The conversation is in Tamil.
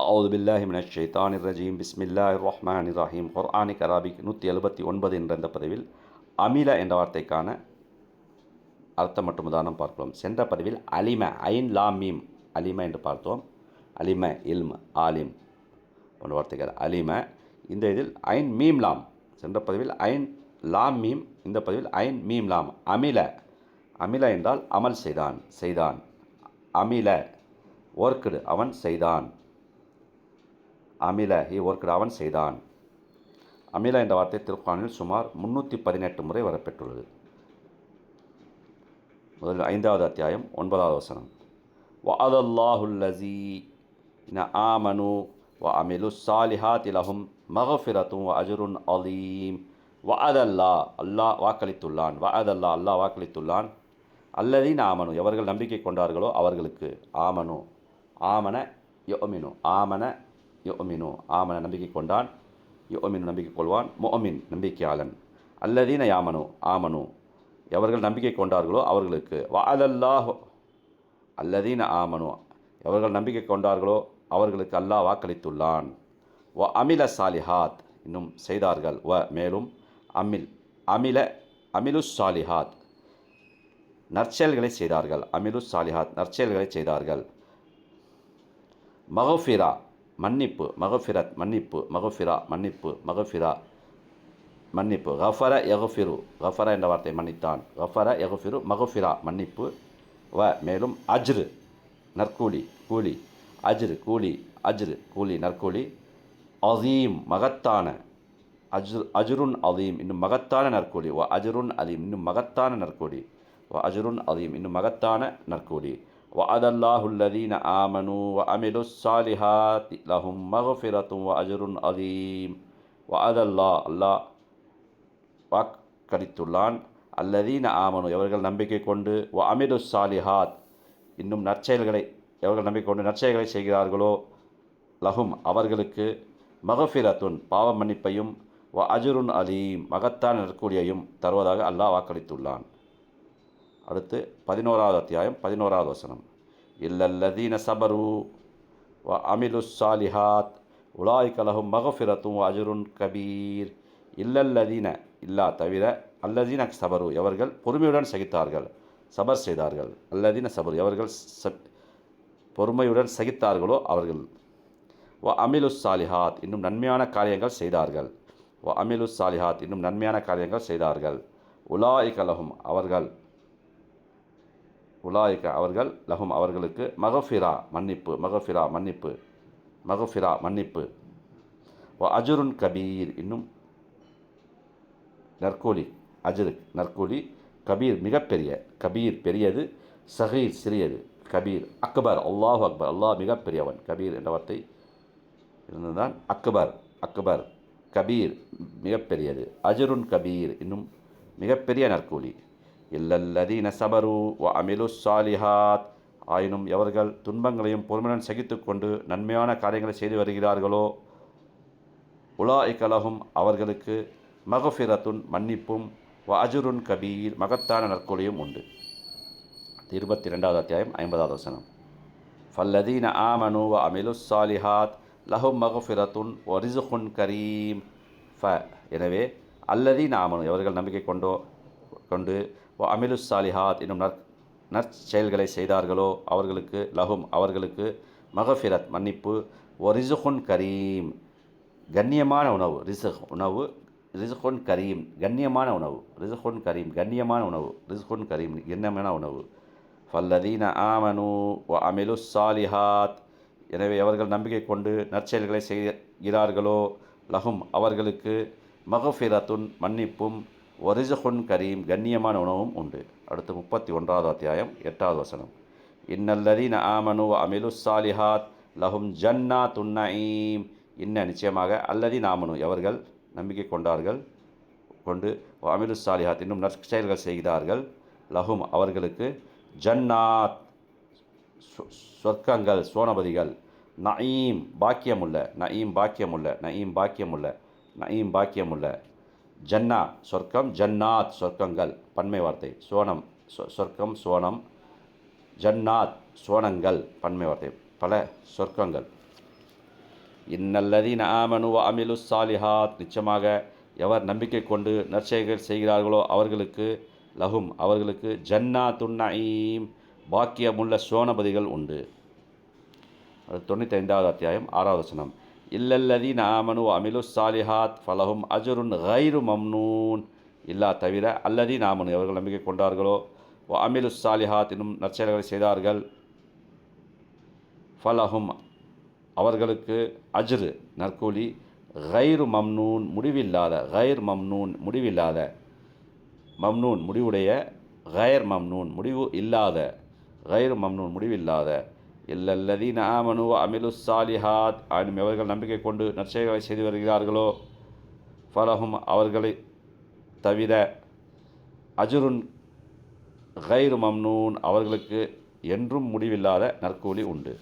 அவுது பில்லாஹி மினஷ் ஷைத்தானிர் ரஜீம் பிஸ்மில்லாஹிர் ரஹ்மானிர் ரஹீம் குர்ஆனிக் அரபிக் 179 என்ற இந்த பதிவில் அமில என்ற வார்த்தைக்கான அர்த்தம் மற்றும் உதாரணம் பார்க்கிறோம். சென்ற பதிவில் அலிம ஐன் லாம் மீம் அலிம என்று பார்த்தோம். அலிம இல்ம் ஆலிம் போன்ற வார்த்தைகள் அலிம. இந்த இதில் ஐன் மீம் லாம். சென்ற பதிவில் ஐன் லாம் மீம், இந்த பதிவில் ஐன் மீம் லாம். அமில அமில என்றால் அமல் செய்தான் செய்தான். அமில ஒர்க்குடு அவன் செய்தான். அமில ஹி ஒர்க்குடு அவன் செய்தான். அமில என்ற வார்த்தை திருக்குர்ஆனில் சுமார் 318 முறை வரப்பெற்றுள்ளது. முதல் 5வது அத்தியாயம் 9வது வசனம். வஅதல்லாஹுல்லஸீன ஆமனு வ அமிலுஸ் ஸாலிஹாத்தி லஹும் மக்ஃபிரத்துன் வ அஜ்ருன் அலீம். வஅதல்லாஹ் அல்லாஹ் வாக்களித்துள்ளான். வஅதல்லாஹ் அல்லாஹ் வாக்களித்துள்ளான். அல்லதீன ஆமனு எவர்கள் நம்பிக்கை கொண்டார்களோ அவர்களுக்கு. ஆமனு ஆமன யுமினு ஆமன யுமினு ஆமன நம்பிக்கை கொண்டான். யுமினு நம்பிக்கை கொள்வான். முஅமின் நம்பிக்கையாளன். அல்லதீன யாமனு ஆமனு எவர்கள் நம்பிக்கை கொண்டார்களோ அவர்களுக்கு. வஅதல்லாஹ் அல்லதீன ஆமனு எவர்கள் நம்பிக்கை கொண்டார்களோ அவர்களுக்கு அல்லாஹ் வாக்களித்துள்ளான். வ அமில சாலிஹாத் இன்னும் செய்தார்கள். வ மேலும் அமில அமிலுஸ் சாலிஹாத் நற்செயல்களை செய்தார்கள். அமிலுஸ் சாலிஹாத் நற்செயல்களை செய்தார்கள். மக்ஃபிரா மன்னிப்பு, மக்ஃபிரத் மன்னிப்பு, மக்ஃபிரா மன்னிப்பு, மக்ஃபிரா மன்னிப்பு. கஃபர யக்ஃபிரு கஃபர என்ற வார்த்தை மன்னித்தான். கஃபர யக்ஃபிரு மக்ஃபிரா மன்னிப்பு. வ மேலும் அஜ்ரு நற்கூலி கூலி. அஜ்ரு கூலி, அஜ்ரு கூலி நற்கூலி. அஸீம் மகத்தான. அஜ்ருன் அலீம் இன்னும் மகத்தான நற்கூலி. வ அஜ்ருன் அலீம் இன்னும் மகத்தான நற்கூலி. வ அஜ்ருன் அலீம் இன்னும் மகத்தான நற்கூலி. வஅதல்லாஹுல்லதீன ஆமனு வ அமிலுஸ் ஸாலிஹாத்தி லஹும் மக்ஃபிரத்துன் வ அஜ்ருன் அலீம். வஅதல்லாஹ் அல்லாஹ் வாக்களித்துள்ளான். அல்லதீன ஆமனு எவர்கள் நம்பிக்கை கொண்டு வ அமிலுஸ் ஸாலிஹாத் இன்னும் நற்செயல்களை எவர்கள் நம்பிக்கை கொண்டு நற்செயல்களை செய்கிறார்களோ லஹும் அவர்களுக்கு மக்ஃபிரத்துன் பாவ மன்னிப்பையும் வ அஜ்ருன் அலீம் மகத்தான நற்கூலியையும் தருவதாக அல்லாஹ் வாக்களித்துள்ளான். அடுத்து 11வது அத்தியாயம் 11வது வசனம். இல்லல்லதீன சபரு வ அமிலுஸ் ஸாலிஹாத் உலாயிக லஹும் மக்ஃபிரத்துன் வ அஜ்ருன் கபீர். இல்லல்லதீன இல்லா தவிர, அல்லதீன சபரு எவர்கள் பொறுமையுடன் சகித்தார்கள் சபர் செய்தார்கள். அல்லதீன சபரு எவர்கள் பொறுமையுடன் சகித்தார்களோ அவர்கள். வ அமிலுஸ் ஸாலிஹாத் இன்னும் நன்மையான காரியங்கள் செய்தார்கள். வ அமிலுஸ் ஸாலிஹாத் இன்னும் நன்மையான காரியங்கள் செய்தார்கள். உலாயிக லஹும் அவர்கள் உலாயிக அவர்கள் லஹும் அவர்களுக்கு மக்ஃபிரா மன்னிப்பு, மக்ஃபிரா மன்னிப்பு, மக்ஃபிரா மன்னிப்பு. வ அஜ்ருன் கபீர் இன்னும் நற்கூலி. அஜ்ரு நற்கூலி. கபீர் மிகப்பெரிய. கபீர் பெரியது, சகீர் சிறியது. கபீர் அக்பர் அல்லாஹு அக்பர் அல்லாஹ் மிகப்பெரியவன். கபீர் என்ற வார்த்தை இருந்ததுதான் அக்பர். அக்பர் கபீர் மிகப்பெரியது. அஜ்ருன் கபீர் இன்னும் மிகப்பெரிய நற்கூலி. இல்லல்லதீன சபரு வ அமிலுஸ் ஸாலிஹாத் ஆயினும் எவர்கள் துன்பங்களையும் பொறுமையுடன் சகித்து கொண்டு நன்மையான காரியங்களை செய்து வருகிறார்களோ உலாயிக லஹும் அவர்களுக்கு மக்ஃபிரத்துன் மன்னிப்பும் வ அஜ்ருன் கபீர் மகத்தான நற்கூலியும் உண்டு. 22வது அத்தியாயம் 50வது வசனம். ஃபல்லதீன ஆமனு வ அமிலுஸ் ஸாலிஹாத் லஹும் மக்ஃபிரத்துன் வ ரிஸ்குன் கரீம். எனவே அல்லதீன ஆமனு எவர்கள் நம்பிக்கை கொண்டு வ அமிலுஸ் ஸாலிஹாத் இன்னும் நற்செயல்களை செய்தார்களோ அவர்களுக்கு லஹும் அவர்களுக்கு மக்ஃபிரத் மன்னிப்பு. வ ரிஸ்குன் கரீம் கண்ணியமான உணவு. உணவு ரிஸ்குன் கரீம் கண்ணியமான உணவு. ரிஸ்குன் கரீம் கண்ணியமான உணவு. ரிஸ்குன் கரீம் கண்ணியமான உணவு. ஃபல்லதீன ஆமனு வ அமிலுஸ் ஸாலிஹாத் எனவே அவர்கள் நம்பிக்கை கொண்டு நற்செயல்களை செய்கிறார்களோ லஹும் அவர்களுக்கு மக்ஃபிரத்துன் மன்னிப்பும் வ ரிஸ்குன் கரீம் கண்ணியமான உணவும் உண்டு. அடுத்து 31வது அத்தியாயம் 8வது வசனம். இன்னல்லதீன ஆமனு வ அமிலுஸ் ஸாலிஹாத் லஹும் ஜன்னாத்துன் நஈம். நிச்சயமாக அல்லதீன ஆமனு எவர்கள் நம்பிக்கை கொண்டு வ அமிலுஸ் ஸாலிஹாத் இன்னும் நற்செயல்கள் செய்கிறார்கள் லஹும் அவர்களுக்கு ஜன்னாத் சொர்க்கங்கள் சோனபதிகள். நஈம் பாக்கியமுள்ள. நஈம் பாக்கியமுள்ள. நஈம் பாக்கியமுள்ள. நஈம் பாக்கியமுள்ள. ஜன்னா சொர்க்கம், ஜன்னாத் சொர்க்கங்கள் பன்மை வார்த்தை. சோனம் சொர்க்கம் சோனம். ஜன்னாத் சோனங்கள் பன்மை வார்த்தை. பல சொர்க்கங்கள். இன்னல்லதீன ஆமனு வ அமிலுஸ் சாலிஹாத், நிச்சயமாக எவர் நம்பிக்கை கொண்டு நற்செயல்கள் செய்கிறார்களோ அவர்களுக்கு லஹும் அவர்களுக்கு ஜன்னாத்துன் நஈம் பாக்கியமுள்ள சோனபதிகள் உண்டு. அது 95வது அத்தியாயம் 6வது வசனம். இல்லல்லதீன ஆமனு வ அமிலுஸ் சாலிஹாத் ஃபலஹும் அஜ்ருன் கைரு மம்னூன், இல்லா தவிர அல்லதீன ஆமனு அவர்கள் நம்பிக்கை கொண்டார்களோ வ அமிலுஸ் சாலிஹாத் என்னும் நற்செயல்களை செய்தார்கள் ஃபலஹும் அவர்களுக்கு அஜ்ரு நற்கூலி கைரு மம்னூன் முடிவில்லாத, கைர் மம்னூன் முடிவில்லாத, மம்னூன் முடிவுடைய, கைர் மம்னூன் முடிவு இல்லாத, கைரு மம்னூன் முடிவில்லாத, இல்லல்லதீன ஆமனு வ அமிலுஸ் சாலிஹாத் ஆனும் எவர்கள் நம்பிக்கை கொண்டு நற்செயல்களை செய்து வருகிறார்களோ ஃபலஹும் அவர்களை தவிர அஜ்ருன் கைரு மம்னூன் அவர்களுக்கு என்றும் முடிவில்லாத நற்கூலி உண்டு.